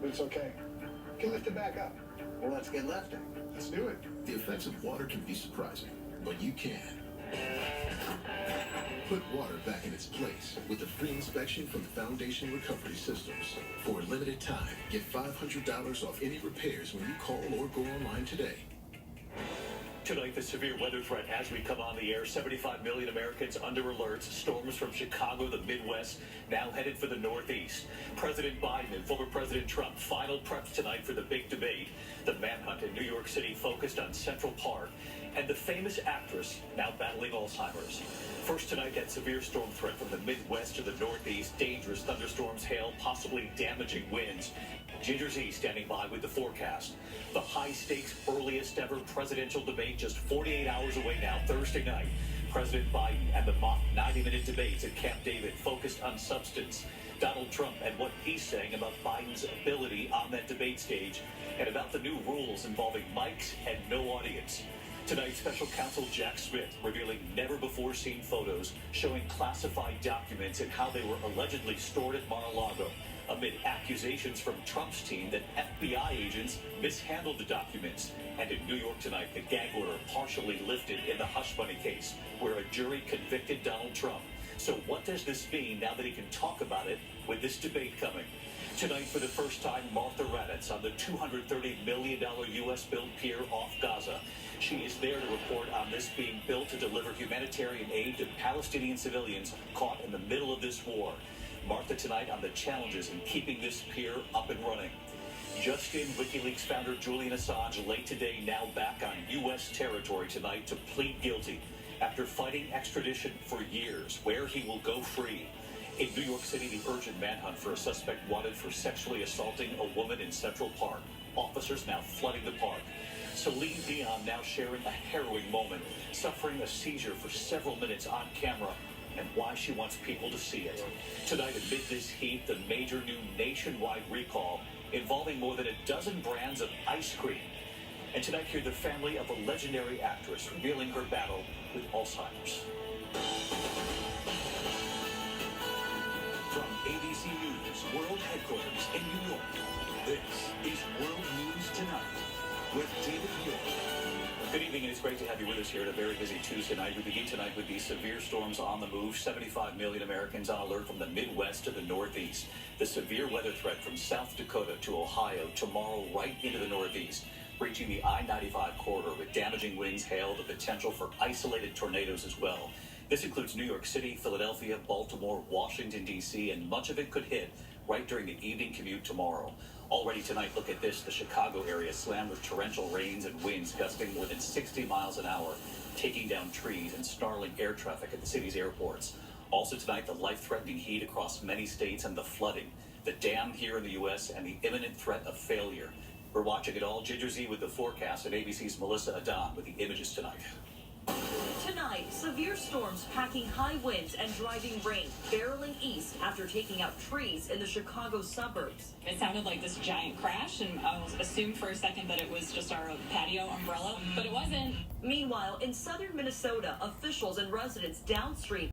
it's okay. Get lifted back up. Well, let's get lifting. Let's do it. The effects of water can be surprising, but you can. Put water back in its place with a free inspection from the Foundation Recovery Systems. For a limited time, get $500 off any repairs when you call or go online today. Tonight, the severe weather threat as we come on the air. 75 million Americans under alerts. Storms from Chicago, the Midwest, now headed for the Northeast. President Biden and former President Trump, final preps tonight for the big debate. The manhunt in New York City focused on Central Park. And the famous actress now battling Alzheimer's. First tonight, that severe storm threat from the Midwest to the Northeast. Dangerous thunderstorms, hail, possibly damaging winds. Ginger Z standing by with the forecast. The high-stakes, earliest ever presidential debate just 48 hours away now, Thursday night. President Biden and the mock 90-minute debates at Camp David focused on substance. Donald Trump and what he's saying about Biden's ability on that debate stage, and about the new rules involving mics and no audience. Tonight, special counsel Jack Smith revealing never-before-seen photos showing classified documents and how they were allegedly stored at Mar-a-Lago, amid accusations from Trump's team that FBI agents mishandled the documents. And in New York tonight, the gag order partially lifted in the hush money case, where a jury convicted Donald Trump. So what does this mean now that he can talk about it with this debate coming? Tonight, for the first time, Martha Raddatz on the $230 million U.S.-built pier off Gaza. She is there to report on this being built to deliver humanitarian aid to Palestinian civilians caught in the middle of this war. Martha tonight on the challenges in keeping this pier up and running. Just in, WikiLeaks founder Julian Assange late today, now back on U.S. territory tonight to plead guilty after fighting extradition for years, where he will go free. In New York City, the urgent manhunt for a suspect wanted for sexually assaulting a woman in Central Park. Officers now flooding the park. Celine Dion now sharing a harrowing moment, suffering a seizure for several minutes on camera, and why she wants people to see it. Tonight, amid this heat, the major new nationwide recall involving more than a dozen brands of ice cream. And tonight, hear the family of a legendary actress revealing her battle with Alzheimer's. From ABC News World Headquarters in New York, this is World News Tonight with David York. Good evening, and it's great to have you with us here at a very busy Tuesday night. We begin tonight with these severe storms on the move. 75 million Americans on alert from the Midwest to the Northeast. The severe weather threat from South Dakota to Ohio tomorrow right into the Northeast, reaching the I-95 corridor with damaging winds, hail, the potential for isolated tornadoes as well. This includes New York City, Philadelphia, Baltimore, Washington, D.C., and much of it could hit right during the evening commute tomorrow. Already tonight, look at this. The Chicago area slammed with torrential rains and winds gusting more than 60 miles an hour, taking down trees and snarling air traffic at the city's airports. Also tonight, the life-threatening heat across many states and the flooding, the dam here in the U.S., and the imminent threat of failure. We're watching it all. Ginger Z with the forecast, and ABC's Melissa Adon with the images tonight. Tonight, severe storms packing high winds and driving rain barreling east after taking out trees in the Chicago suburbs. It sounded like this giant crash, and I assumed for a second that it was just our patio umbrella, but it wasn't. Meanwhile, in southern Minnesota, officials and residents downstream